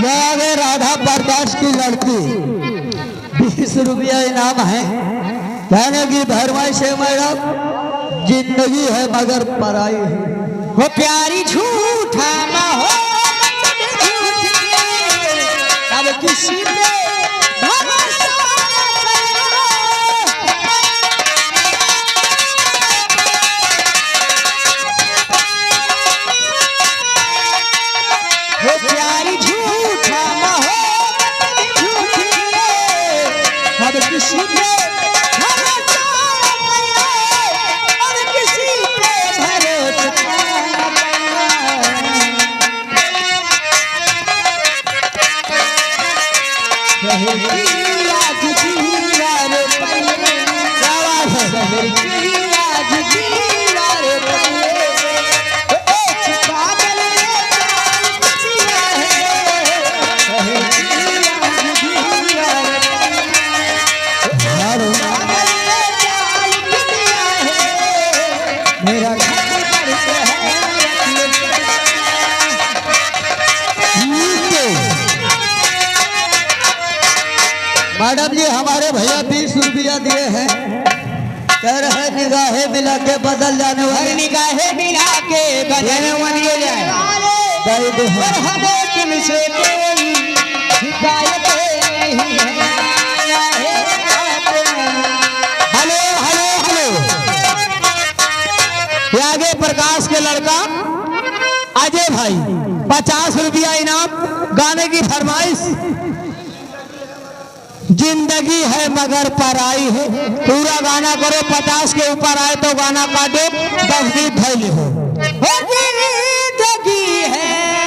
आगे राधा प्रकाश की लड़की 20 रुपया इनाम है। कहने की फरमाइश है मैडम, जिंदगी है मगर पराई है। वो प्यारी झूठा ना हो अब किसी पे भरोसा वो प्यारी झूठा ना हो झूठी अब किसी पे मैडम जी हमारे भैया 20 रुपया दिए हैं। कह रहे निगाहें मिला के बदल जाने वाली, निगाहें मिला के बदलने वाली हो जाए। और हमें तुमसे कोई शिकायत नहीं है। हेलो हेलो हेलो, ये आगे प्रकाश के लड़का अजय भाई 50 रुपया इनाम। गाने की फरमाइश, जिंदगी है मगर पराई है। पूरा गाना करो, 50 के ऊपर आए तो गाना काटो, 10 गीत धैले हो। जिंदगी है